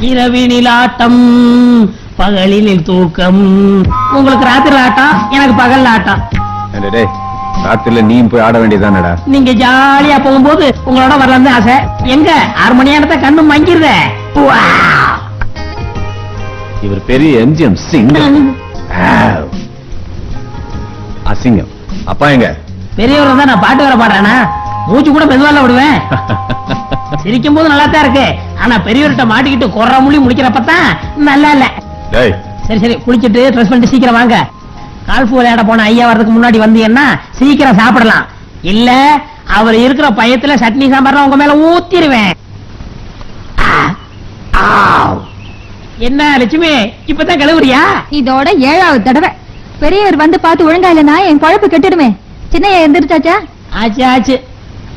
இரவினில் ஆட்டம் பகலினில் தூக்கம். உங்களுக்கு ராத்திரி ஆட்டம், எனக்கு பகல் ஆட்டம். ராத்திரில நீ போய் ஆட வேண்டியதானடா. நீங்க ஜாலியா போகும்போது உங்களோட வரலாம் ஆசை. எங்க 6 மணி நேரத்தை கண்ணு மங்கிருத. இவர் பெரிய எம்ஜிஎம் சிங்கம். அசிங்கம். அப்பா எங்க? பெரியவர் தான் நான் பாட்டு வர பாடுறேனா? மூச்சு கூட மெதுவால விடுவேன். சிரிக்கும் போது நல்லா தான் இருக்கு. ஆனா பெரியவர்கிட்ட மாட்டிக்கிட்டு கொற மொழி முடிக்கிறப்பதான் நல்லா இல்ல. சரி சரி, குளிச்சுட்டு ட்ரெஸ் பண்ணிட்டு சீக்கிரம் வாங்க. கால்ஃபு விளையாட போன ஐயா வரதுக்கு முன்னாடி வந்தீங்கன்னா சீக்கிரம் சாப்பிடலாம். இல்ல அவர் இருக்கிற பயத்துல சட்னி சாம்பார் உங்க மேல ஊத்திடுவேன். என்ன லட்சுமி, இப்பதான் கிளவுறியா? இதோட 7வது தடவை. பெரியவர் வந்து பார்த்து ஒழுங்கா இல்லைன்னா என் குழப்பு கெட்டுடுமே. சின்னையா எந்திரிச்சாச்சா? ஆச்சு ஆச்சு.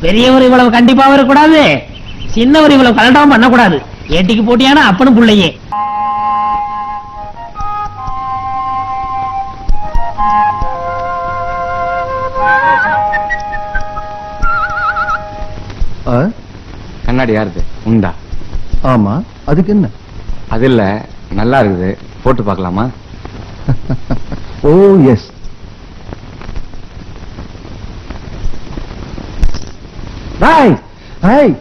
பெரியவர் இவ்வளவு கண்டிப்பா வரக்கூடாது, சின்னவர் இவ்வளவு கலண்டாவும் பண்ணக்கூடாது. ஏட்டிக்கு போட்டியான அப்பனும் பிள்ளையே. கண்ணாடி யாருது? உண்டா? ஆமா, அதுக்கு என்ன? அது இல்ல, நல்லா இருக்குது, போட்டு பார்க்கலாமா? Oh yes. Hi hi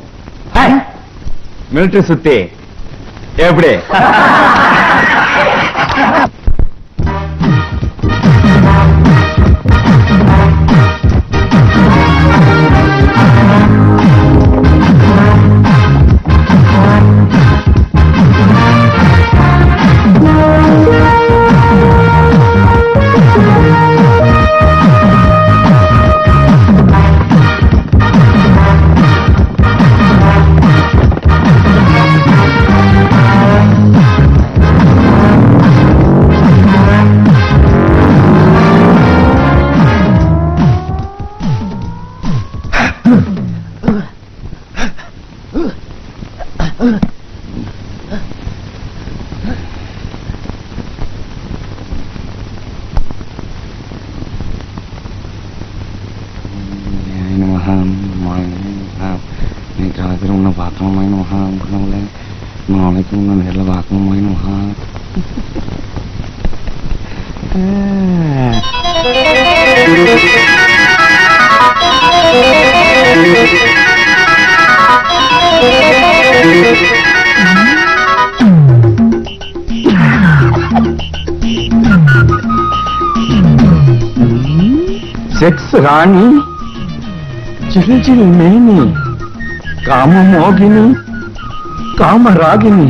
hi. Military சுத்தி எப்படி? ராத்திரி உன்னை பார்க்கணுமாய் மகா பண்ணல, நாளைக்கு உன்னை நேரில் பார்க்கணுமாய் மகா. செக்ஸ் ராணி, சில் சில் மேனி, காம மோகினி, காமராகினி,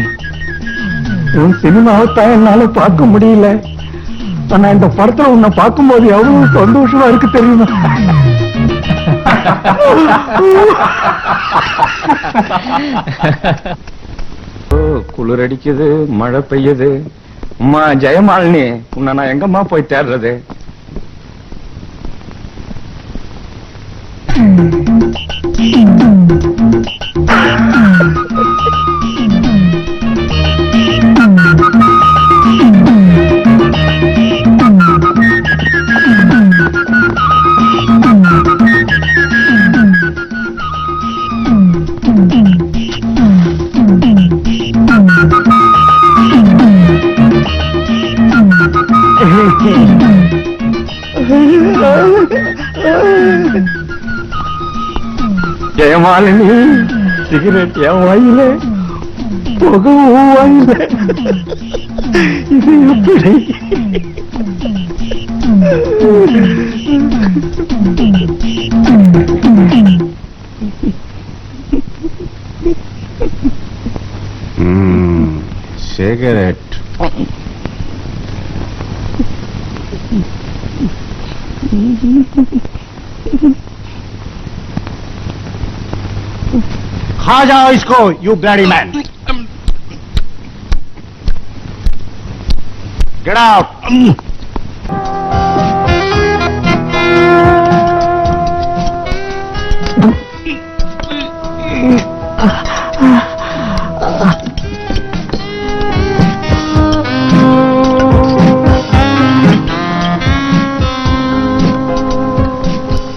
உன் சினிமாவைத்தான் என்னால பார்க்க முடியல. ஆனா இந்த படத்துல உன்னை பார்க்கும்போது எவ்வளவு சந்தோஷமா இருக்கு தெரியுமா? குளிர் அடிக்குது, மழை பெய்யுது. அம்மா ஜெயமாலினி, உன்னை நான் எங்கம்மா போய் தேடுறது? ஜெயமாலினி, சிகரெட் என் வாயில, புகை வாயில, இது எப்படி? சிகரெட் खा जाओ इसको, you bloody man. Get out.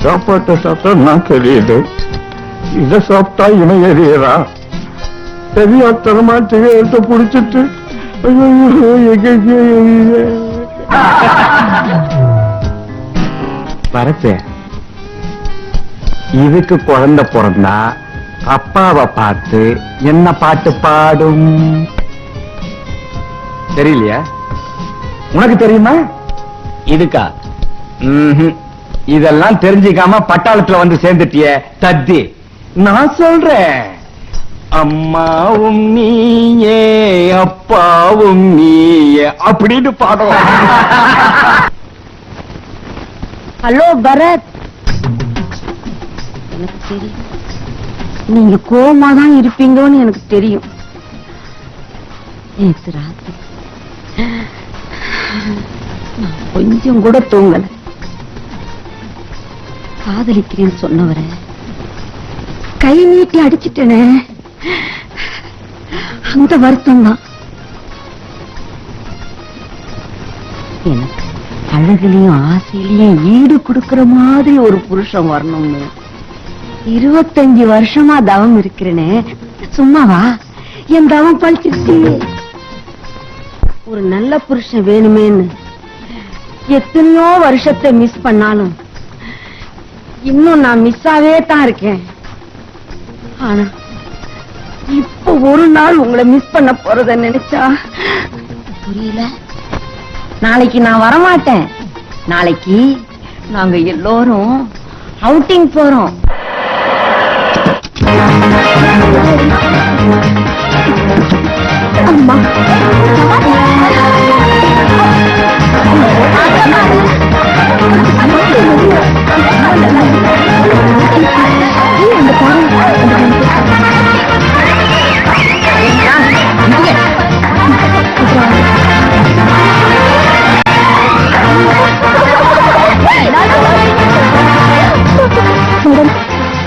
சாப்பாட்டை சாப்பிட்டா நான் தெரியுது, இதை சாப்பிட்டா இவன் எரியறா. தெரியாத்தனமா சிகரெட்டை புடிச்சிட்டு வரத்து. இதுக்கு குழந்தை பிறந்தா அப்பாவை பார்த்து என்ன பாட்டு பாடும் தெரியலையா? உனக்கு தெரியுமா? இதுக்கா? இதெல்லாம் தெரிஞ்சுக்காம பட்டாளத்துல வந்து சேர்ந்துட்டிய தத்தி. நான் சொல்றேன், அம்மாவும் நீயே அப்பாவும் நீயே அப்படின்னு பாடுவோம். ஹலோ பரத், எனக்கு தெரியும் நீங்க கோவமா தான் இருப்பீங்கன்னு எனக்கு தெரியும். நேத்து ராத்திரி நான் கொஞ்சம் கூட தூங்கல. காதலிக்கிறேன்னு சொன்னவரை கை நீட்டி அடிச்சிட்டேனே, அந்த வருத்தம் தான். எனக்கு அழகுலயும் ஆசையிலையும் ஈடு கொடுக்கிற மாதிரி ஒரு புருஷன் வரணும்னு 25 வருஷமா தவம் இருக்கிறேனே. சும்மாவா என் தவம் பழிச்சிருச்சு. ஒரு நல்ல புருஷன் வேணுமேன்னு எத்தனையோ வருஷத்தை மிஸ் பண்ணாலும் இன்னும் நான் மிஸ்ஸாவே தான் இருக்கேன். ஆனா இப்ப ஒரு நாள் உங்களை மிஸ் பண்ண போறத நினைச்சா புரியல. நாளைக்கு நான் வரமாட்டேன். நாளைக்கு நாங்க எல்லோரும் அவுட்டிங் போறோம். அம்மா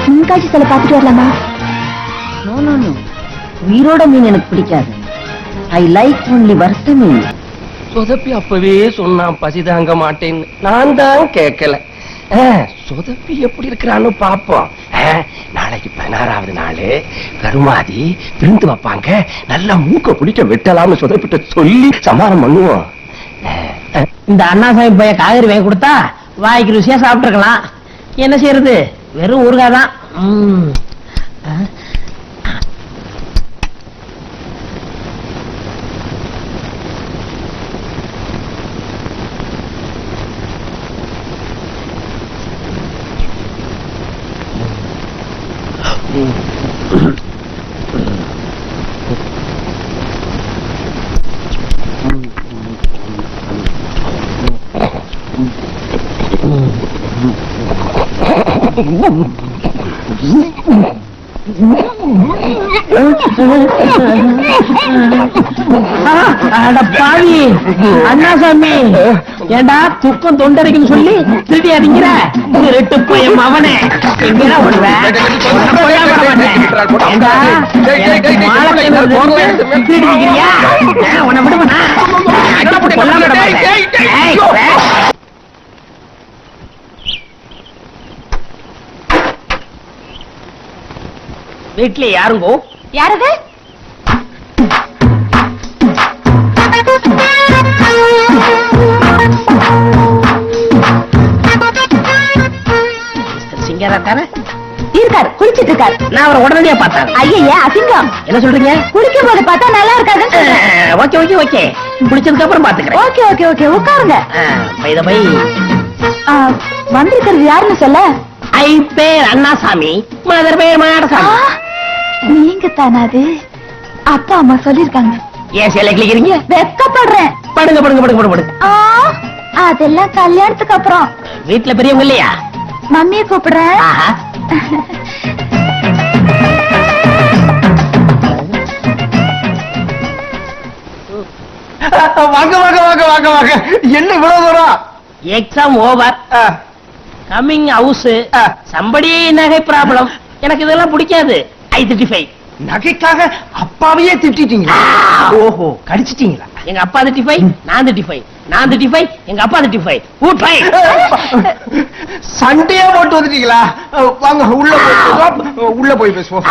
மீன்காட்சி சில பாத்துட்டு வரலாமா? உயிரோட மீன் எனக்கு பிடிக்காது. ஐ லைக் ஒன்லி வறுத்த மீன். சொதப்பி அப்பவே சொன்னான் பசி தாங்க மாட்டேன்னு. நான் தான் கேட்கல. சொதப்பி எப்படி இருக்கிறான்னு பாப்போம். நாளைக்கு 16வது நாள் கருமாதி விருந்து வைப்பாங்க. நல்லா மூக்க பிடிக்க வெட்டலாம்னு சொதப்பிட்ட சொல்லி சமாதானம் பண்ணுவோம். இந்த அண்ணாசாமி பைய காய்கறி வாங்கி கொடுத்தா வாய்க்கு ருசியா சாப்பிட்டுருக்கலாம். என்ன செய்யறது, வெறும் ஊறுகாதான். பாவி அண்ணாசாமி, ஏண்டா துக்கம் தொண்டரைக்குன்னு சொல்லி திருடி அடிங்கிற ரெட்டு போய் அவனே எங்கடா ஓடுவேன்? உன்னை விடுவனா? வீட்ல யாருங்கோ? யாரது? சிங்கராக்கார இருக்காரு, குளிச்சிட்டு இருக்காரு. நான் அவரை உடனடியா பார்த்தேன். ஐயா அசிங்கம். என்ன சொல்றீங்க? குளிக்கும் போது பார்த்தா நல்லா இருக்காது. ஓகே ஓகே ஓகே, குளிச்சதுக்கு அப்புறம் பாத்துக்கிறேன். ஓகே ஓகே ஓகே, உட்காருங்க. வந்திருக்கிறது யாருன்னு சொல்ல? ஐ பேர் அண்ணாசாமி, மதர் பேர் மாடசாமி. நீங்க தானே அது? அப்பா அம்மா சொல்லிருக்காங்க. ஏன் சேலை கிளிக்கிறீங்க? வெக்கப்படுறேன். படுங்க படுங்க படுங்க படுங்க படுங்க. அதெல்லாம் கல்யாணத்துக்கு அப்புறம். வீட்டுல பெரியவங்க இல்லையா? மம்மியை கூப்பிடுறேன். வாங்க வாங்க வாங்க வாங்க வாங்க. என்ன இவ்வளவு தூரம்? Exam over, coming house, somebody நகை ப்ராப்ளம். எனக்கு இதெல்லாம் பிடிக்காது. I-35 நகைக்காக அப்பாவையே திட்டிட்டீங்க. ஓஹோ, கடிச்சிட்டீங்களா? எங்க அப்பா 35, நான் 35, நான் 35, எங்க அப்பா 35. Good fight. சண்டையே போட்டு வந்துட்டீங்களா? வாங்க உள்ள போய் பேசுவோம்.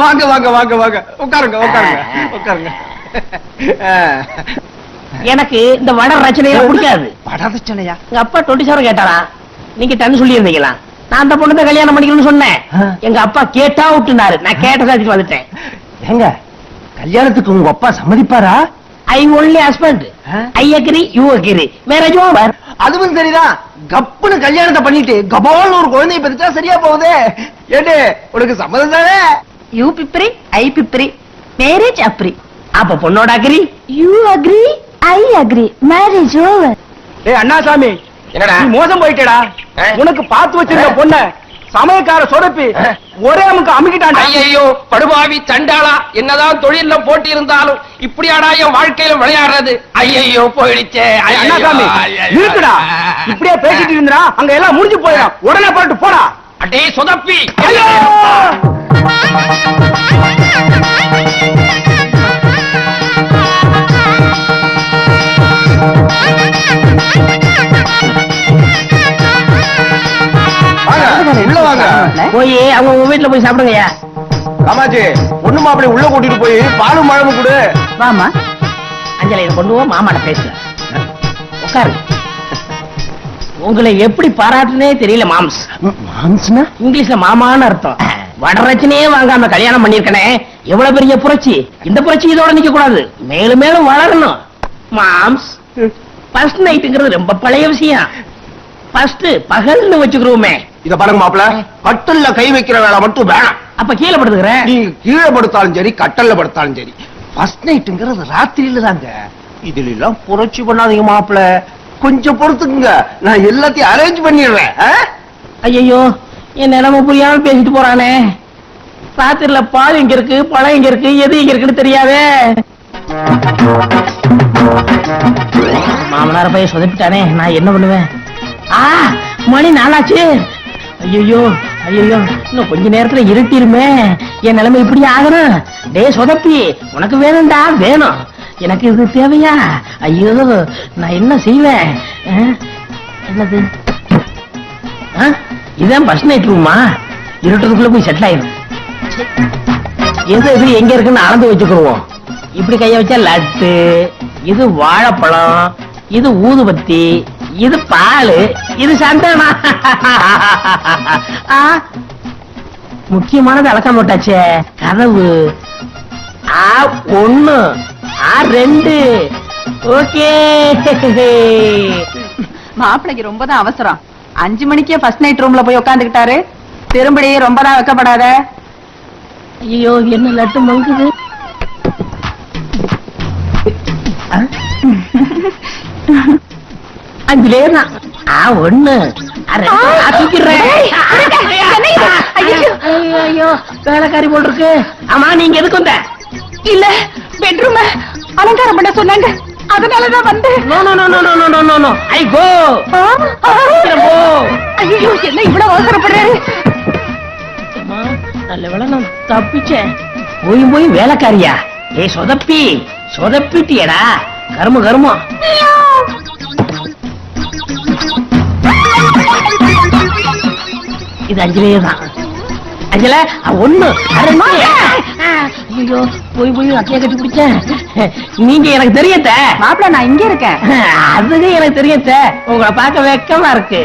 வாங்க வாங்க வாங்க வாங்க, உட்காருங்க உட்காருங்க உட்காருங்க. எனக்கு இந்த வட ரச்சனையெல்லாம் பிடிக்காது. படதச்சனையா? எங்க அப்பா 27 கேட்டாரா, நீங்க 10 சொல்லி இருந்தீங்களா? நான் அந்த பொண்ணு கல்யாணம் பண்ணிக்கணும்னு சொன்னேன். எங்க அப்பா கேட்டா விட்டுனாரு, நான் கேட்ட சாதிட்டு வந்துட்டேன். ஏங்க, கல்யாணத்துக்கு உங்க அப்பா சம்மதிப்பாரா? I only husband, I agree, you agree, marriage over. அதுவும் சரிதான். கப்புன்னு கல்யாணத்தை பண்ணிட்டு கபால்னு ஒரு குழந்தைய பெற்றா சரியா போகுது. ஏட்டு, உனக்கு சம்மதம் தானே? யூ பிப்ரி ஐ பிப்ரி மேரேஜ் அப்ரி. அப்ப பொண்ணோட agree? You agree, I agree, marriage over. டேய் அண்ணாசாமி, என்னடா நீ மோசம் போயிட்டடா. உனக்கு பார்த்து வச்சிருக்க பொண்ண சமயக்கார சொரப்பி ஒரே அமுக்கு அமுக்கிட்டான்டா. ஐயோ படுபாவி சண்டாளா, என்னதான் தொழில்ல போட்டி இருந்தாலும் இப்படியாடா என் வாழ்க்கையில விளையாடுறது. ஐயோ போயிடுச்சே. அண்ணாசாமி, இருக்குடா. இப்படியே பேசிட்டு இருந்தா அங்க எல்லாம் முடிஞ்சு போயிடும். உடனே போட்டு போடா. அடே சொதப்பி. ஐயோ! உள்ள வாங்க. போய் அவங்க உங்க வீட்டுல போய் சாப்பிடுங்கய்யா. காமாஜி, பொண்ணு மாப்பிள்ளை உள்ள கூட்டிட்டு போய் பாலும் பழமும் கொடு. வாமா. அஞ்சலை இதை கொண்டு போ, மாமாட்ட பேசுறேன். உட்காரு. உங்களை எப்படி பாராட்டுனே தெரியல மாம்ஸ். மாம்ஸ்னா? இங்கிலீஷ்ல மாமான்னு அர்த்தம். வடரச்சனையே வாங்காம கல்யாணம் பண்ணிருக்கனே, எவ்வளவு பெரிய புரட்சி. இந்த புரட்சி இதோட நிக்க கூடாது, மேலும் மேலும் வளரணும். மாம்ஸ், ஃபர்ஸ்ட் நைட்டுங்கிறது ரொம்ப பழைய விஷயம். ஃபர்ஸ்ட் பகல்னு வச்சுக்கிறோமே. இத பாருங்க மாப்பிள்ள, கட்டல்ல கை வைக்கிற வேலை மட்டும் வேணாம். அப்ப கீழே படுத்துக்கிறேன். நீங்க கீழே படுத்தாலும் சரி, கட்டல்ல படுத்தாலும் சரி, ஃபர்ஸ்ட் நைட்டுங்கிறது ராத்திரியில தாங்க. இதுல எல்லாம் புரட்சி பண்ணாதீங்க மாப்பிள்ள, கொஞ்சம் பொறுத்துக்குங்க. நான் எல்லாத்தையும் அரேஞ்ச் பண்ணிடுறேன். ஐயோ, என் நிலைமை புரியாம பேசிட்டு போறானே. ராத்திரில பால் எங்க இருக்கு, பழம் எங்க இருக்கு, எது எங்க இருக்குன்னு தெரியாதே. மாமனார போய் சொதப்பிட்டானே, நான் என்ன பண்ணுவேன்? மணி 4 ஆச்சு. ஐயோ ஐயோ, இன்னும் கொஞ்ச நேரத்துல இருட்டிருமே. என் நிலைமை இப்படி ஆகணும். டே சொதப்பி, உனக்கு வேணும்டா, வேணும். எனக்கு இது தேவையா? ஐயோ, நான் என்ன செய்வேன்? என்னது? இதான் பஸ் நைட் ரூமா? இருட்டுக்குள்ள போய் செட்டில் ஆயிடும். எது எது எங்க இருக்குன்னு அளந்து வச்சுக்கிடுவோம். இப்படி கைய வச்சா லட்டு, இது வாழைப்பழம், இது ஊதுபத்தி, இது பால், இது சந்தனா. முக்கியமானது அளக்க மாட்டாச்சே. கதவு 1, 2. ஓகே. மாப்பிளைக்கு ரொம்ப தான் அவசரம். 5 மணிக்கே ஃபர்ஸ்ட் நைட் ரூம்ல போய் உட்காந்துக்கிட்டாரு. திரும்படி ரொம்ப தான் வைக்கப்படாத. ஐயோ, என்ன லட்டு மங்குது. அஞ்சுலேதான் 1, 2 ஐயோ, வேலைக்காரி போல் இருக்கு. ஆமா, நீங்க எதுக்கு வந்த? இல்ல, பெட்ரூம் அலங்காரம் பண்ண சொன்னாங்க, அதனாலதான் வந்து. No no no no no no no no, I go. ஐயோ, என்ன இவ்வளவு அவசரப்படுறாரு? நல்ல வேளை நான் தப்பிச்சேன். போய் வேலைக்காரியா? ஏய் சொதப்பி, சொதப்பிட்டியடா. கரும கருமம். இது அஞ்சலியே தான். அஞ்சல 1, 2. ஐயோ, போய் அத்தைய கட்டி பிடிச்சேன். நீங்க எனக்கு தெரியத்த மாப்பிள, நான் இங்க இருக்கேன். அதுக்கு எனக்கு தெரியத்த. உங்களை பார்க்க வெக்கமா இருக்கு.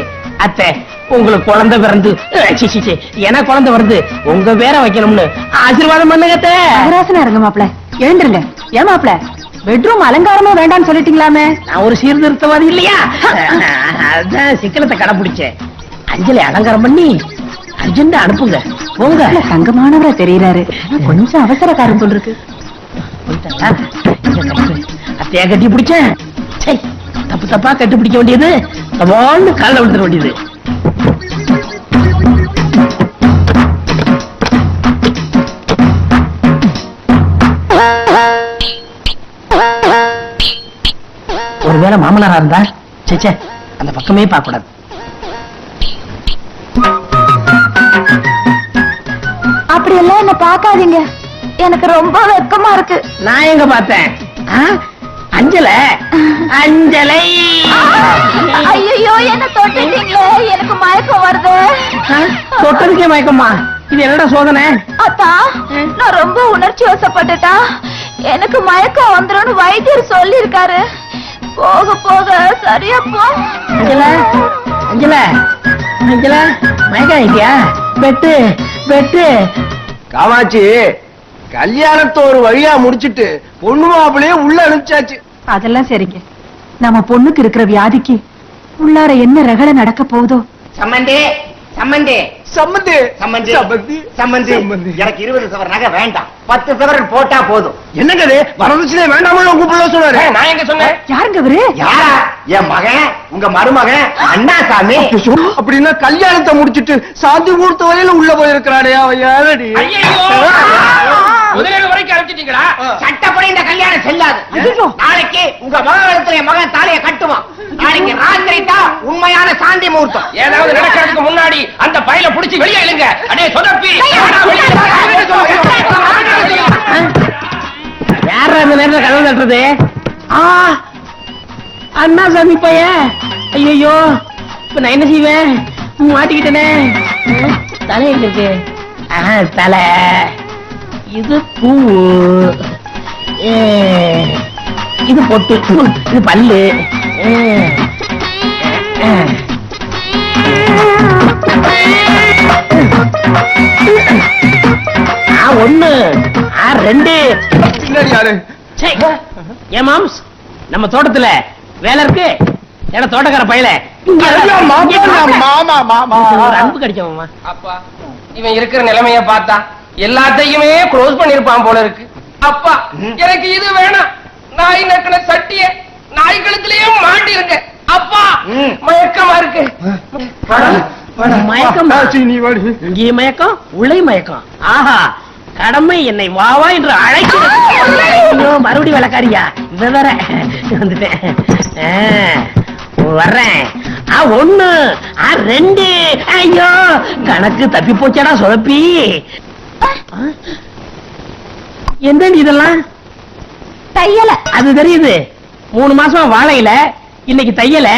அத்தை, உங்களுக்கு குழந்தை பிறந்து, எனக்கு குழந்தை வருது, உங்க பேர வைக்கணும்னு ஆசீர்வாதம் பண்ணுங்க அத்தை. மகராசனா இருங்க மாப்பிள, எழுந்துருங்க. ஏன் மாப்பிள, பெட்ரூம் அலங்காரமே வேண்டாம்னு சொல்லிட்டீங்களாமே? நான் ஒரு சீர்திருத்தவாதி இல்லையா? அதான் சிக்கனத்தை கடைபிடிச்சேன். அஞ்சலி அலங்காரம் பண்ணி அர்ஜென்டா அனுப்புங்க. போங்க. தங்கமானவரா தெரியறாரு, கொஞ்சம் அவசரக்காரன் போல் இருக்கு. அத்தையா கட்டி பிடிச்சேன். தப்பு தப்பா கட்டி பிடிக்க வேண்டியது, தவான்னு காலில் விழுந்துட வேண்டியது. ஒருவேளை மாமனாரா இருந்தா சேச்சே, அந்த பக்கமே பார்க்க கூடாது. அப்படி எல்லாம் என்ன பாக்காதீங்க, எனக்கு ரொம்ப வெக்கமா இருக்கு. நான் எங்க பார்த்தேன்? அஞ்சல அஞ்சலை. ஐயோ, என்ன தொட்டுட்டீங்களே, எனக்கு மயக்கம் வருது. தொட்டதுக்கே மயக்கமா? இது என்னடா சோதனை? அத்தா, நான் ரொம்ப உணர்ச்சி வசப்பட்டுட்டா, எனக்கு மயக்கம் வந்துரும்னு வைத்தியர் சொல்லி இருக்காரு. போக போக சரியா போ. அஞ்சல அஞ்சல அஞ்சல, மயக்கம் ஆயிட்டியா? Bed bed. காமாட்சி, கல்யாணத்தை ஒரு வழியா முடிச்சிட்டு பொண்ணு மாப்பிளையே உள்ள அனுப்பிச்சாச்சு. அதெல்லாம் சரிங்க. நம்ம பொண்ணுக்கு இருக்கிற வியாதிக்கு உள்ளார என்ன ரகலை நடக்க போகுதோ. சம்மந்தி சம்மந்தி சம்மந்தி சம்மந்தி சம்மந்தி சம்மந்தி சம்மந்தி. எனக்கு 20 சவர நகை வேண்டாம், 10 சவரன் போட்டா போதும். என்னங்க இது? வரதட்சணை வேண்டாமல் உங்க பிள்ளை சொன்னாரு. நான் எங்க சொன்னேன்? யாருங்க அவரு? யாரா? என் மகன், உங்க மருமகன் அண்ணாசாமி. அப்படின்னா கல்யாணத்தை முடிச்சிட்டு சாந்தி முகூர்த்த வரையில உள்ள போயிருக்கிறானே, அவன் யாரடி? முதலில் வரைக்கும் அழைச்சிட்டீங்களா? சட்டப்படி இந்த கல்யாணம் செல்லாது. ஐயோ. நாளைக்கு உங்க மகன் என் மகன் தாலியை கட்டுவான். நாளைக்கு ராத்திரி தான் உண்மையான சாந்தி முகூர்த்தம். ஏதாவது நடக்கிறதுக்கு முன்னாடி அந்த பையில புடிச்சு வெளியே இழுங்க. அடே சொதப்பி, யார அந்த நேரத்துல கதவு தட்டுறது? அண்ணா சாமி பையன். ஐயோ, இப்ப நான் என்ன செய்வேன்? மாட்டிக்கிட்டனே. தலை எங்க இருக்கு? தலை. இது பூ, இது பொட்டு, இது பல்லு. ஒண்ணு, ரெண்டு. பின்னாடி யாரு? ஏன் மாம்ஸ், நம்ம தோட்டத்துல வேலை இருக்கு. ஏன்னா தோட்டக்கார பையல மாமா மாமா ஒரு அன்பு கிடைச்சோம்மா. அப்பா, இவன் இருக்கிற நிலைமைய பார்த்தா எல்லாத்தையுமே க்ளோஸ் பண்ணிருப்பான் போல இருக்கு. அப்பா, எனக்கு இது வேணாம். நாய் நக்கின சட்டிய நாய்களுக்குலயே மாட்டிருங்க. அப்பா, மயக்கமா இருக்கு. மயக்கம் நீ வாடி. இங்கே மயக்கம், உளை மயக்கம். ஆஹா, கடமை என்னை வாவா என்று அழைக்கிறது. மறுபடி விளக்காரியா? இவ வேற வந்துட்டேன். வர்றேன். ஒண்ணு, ரெண்டு. ஐயோ, கணக்கு தப்பி போச்சடா சொதப்பி. என்ன இதெல்லாம்? தையல. அது தெரியுது. 3 மாசமா வாழையில, இன்னைக்கு தையல.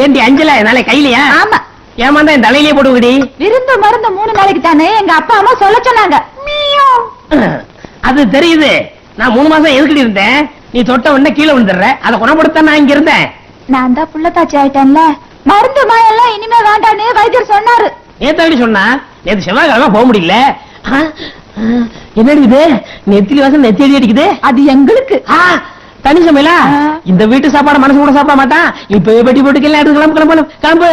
ஏண்டி அஞ்சல நாளை கையிலையா? ஆமா. ஏமாந்தா இந்த தலையிலே போடுவடி. விருந்து மருந்து 3 நாளைக்கு தானே எங்க அப்பா அம்மா சொல்ல சொன்னாங்க. அது தெரியுது. நான் 3 மாசம் எதுக்கிட்டு இருந்தேன்? நீ தொட்ட உடனே கீழே விழுந்துடுற. அதை குணப்படுத்த நான் இங்க இருந்தேன். நான் தான் புள்ளத்தாச்சி ஆயிட்டேன்ல, மருந்து மாயெல்லாம் இனிமே வேண்டான்னு வைத்தியர் சொன்னாரு. நேத்தாடி சொன்னா, நேத்து செவ்வாய்க்கிழமை போக முடியல. என்னடி இது? நெத்திலி வாசம் நெத்தி அடி அடிக்குது. அது எங்களுக்கு. தனி சமையலா? இந்த வீட்டு சாப்பாடு மனசு கூட சாப்பிட மாட்டான். இப்ப பெட்டி போட்டுக்கல, எடுத்து கிளம்பு கிளம்பு கிளம்பு.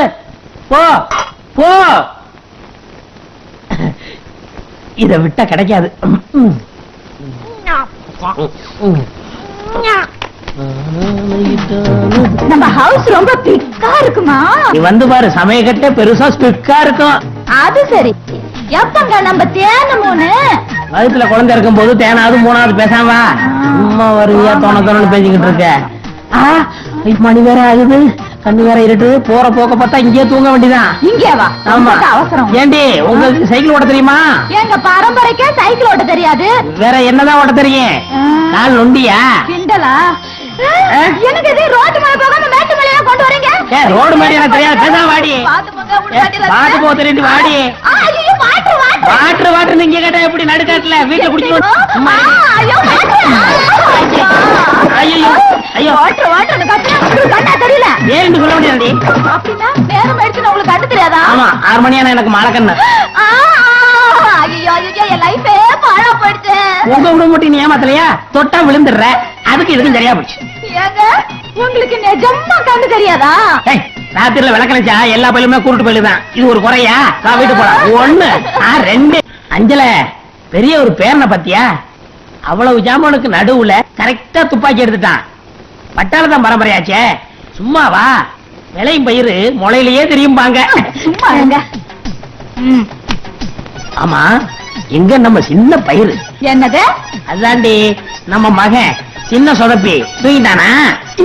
போ போ. இத விட்டா கிடைக்காது. நம்ம ஹவுஸ் ரொம்ப பிக்கா இருக்குமா? நீ வந்து பாரு, சமயக்கட்டே பெருசா ஸ்பிக்கா இருக்கும். அது சரி. எப்பங்க நம்ம தேனமோனு? வயிற்றுல குழந்தை இருக்கும் போது தேனாவது 3வது பேசாம வா. சும்மா வருவியா தோணு பேசிக்கிட்டு இருக்க. மணி வேற ஆகுது, கண்ணு வேற இருட்டு. போற போக்க பார்த்தா இங்கேயே தூங்க வேண்டியதான். இங்கே வா. ஆமா. அவசரம். ஏண்டி, உங்களுக்கு சைக்கிள் ஓட்ட தெரியுமா? எங்க பரம்பரைக்கே சைக்கிள் ஓட்ட தெரியாது. வேற என்னதான் ஓட்ட தெரியும்? கால் நொண்டியா? கிண்டலா? எனக்கு இது ரோட்டு மேல போகாம மேட்டு மேலயா கொண்டு வரீங்க? ரோடு மேல எனக்கு தெரியாது, பேசாம வாடி. பாத்து போங்க, உள்ள வண்டியில பாத்து போ, தெரியுது வாடி. ஐயோ, வாட்டர் வாட்டர். வாட்டர் வாட்டர் நீங்க கேட்டா எப்படி? நடுக்காட்டுல வீட்டுல குடிச்சு. ஐயோ, ஐயோ ஐயோ, வாட்டர் வாட்டர் கத்தினா உங்களுக்கு கண்ணா தெரியல. ஏன்னு சொல்ல முடியாது. அப்படின்னா நேரம் ஆயிடுச்சுன்னு உங்களுக்கு கண்ணு தெரியாதா? ஆமா, 6 மணியான எனக்கு மழை கண்ணு. ஐயோ ஐயோ, என் லைஃபே பாழா போயிடுச்சு. உங்க விட மட்டும் நீ ஏமாத்தலையா? தொட்டா விழுந்துடுற. அதுக்கு இதுக்கும் சரியா போச்சு. ஏங்க, உங்களுக்கு நிஜமா கண்ணு தெரியாதா? ராத்திரில விளக்கணைச்சா எல்லா பயிலுமே கூட்டு போயிடுதான். இது ஒரு குறையா? நான் வீட்டு போலாம். 1, 2. அஞ்சல, பெரிய ஒரு பேரனை பத்தியா? அவ்வளவு ஜாமானுக்கு நடுவுல கரெக்டா துப்பாக்கி எடுத்துட்டான். பட்டாளத்தான் பரம்பரையாச்சே. சும்மாவா? விளையும் பயிறு முளையிலேயே தெரியும்பாங்க. சும்மா இருங்க. ஆமா, எங்க நம்ம சின்ன பயிறு? என்னது? அதாண்டி நம்ம மகன் சின்ன சொதப்பி தூங்கிட்டானா?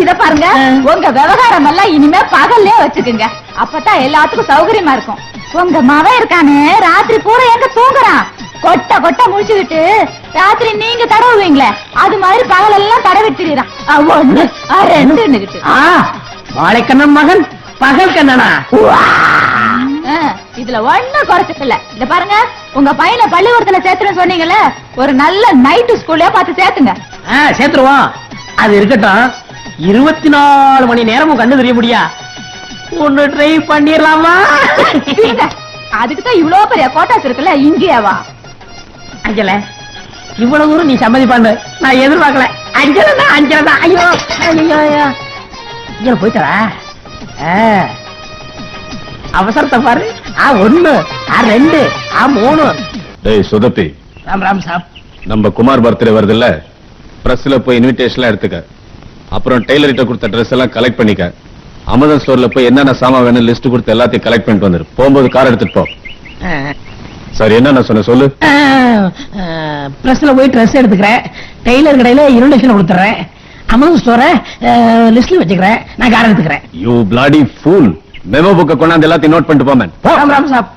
இத பாருங்க, உங்க விவகாரம் எல்லாம் இனிமே பகல்லே வச்சுக்குங்க. அப்பதான் எல்லாத்துக்கும் சௌகரியமா இருக்கும். உங்க மவன் இருக்கானே, ராத்திரி பூரா எங்க தூங்குறான்? கொட்ட கொட்ட முடிச்சுக்கிட்டு ராத்திரி நீங்க தடவுவீங்களே அது மாதிரி பகலெல்லாம் தடவி திரியறான் ஒண்ணு ரெண்டுன்னுகிட்டு வாழைக்கண்ணன் மகன் பகல் கண்ணனா இதுல ஒண்ணும் குறைச்சது இல்ல. இத பாருங்க, உங்க பையனை பள்ளிக்கூடத்துல சேர்த்துன்னு சொன்னீங்கல்ல, ஒரு நல்ல நைட்டு ஸ்கூல்லயே பார்த்து சேர்த்துங்க. சேர்த்துருவோம். அது இருக்கட்டும், 24 மணி நேரமும் கண்டு தெரிய முடியா ஒண்ணு ட்ரை பண்ணிடலாமா? அதுக்கு தான் இவ்வளவு பெரிய கோட்டாஸ் இருக்குல்ல, இங்கேயே வா. அஞ்சல, இவ்வளவு தூரம் நீ சம்மதிப்பான்னு நான் எதிர்பார்க்கல. அஞ்சல தான் ஐயோ ஐயோ ஐயோ அஞ்சல போயிட்டா. அவசரத்தை பாரு. 1 2 3. டேய் சுதப்பி, ராம் ராம் சாப். நம்ம குமார் பர்த்டே வருது இல்ல, பிரஸ்ல போய் இன்விடேஷன்லாம் எடுத்துக்க. அப்புறம் டெய்லர்கிட்ட கொடுத்த ட்ரெஸ் எல்லாம் கலெக்ட் பண்ணிக்க. அமேசான் ஸ்டோர்ல போய் என்னென்ன சாமான் வேணும் லிஸ்ட் கொடுத்து எல்லாத்தையும் கலெக்ட் பண்ணிட்டு வந்துரு. போகும்போது கார் எடுத்துட்டு போ. சரி, என்ன சொன்ன சொல்லு. பிரஸ்ல போய் ட்ரெஸ் எடுத்துக்கிறேன், டெய்லர் கடையில இன்விடேஷன் கொடுத்துறேன், அமேசான் ஸ்டோர லிஸ்ட்ல வச்சுக்கிறேன், நான் கார் எடுத்துக்கிறேன். You bloody pool. மெமோ புக்க கொண்டாந்து எல்லாத்தையும் நோட் பண்ணிட்டு போமேன். ராம் ராம் சாப்.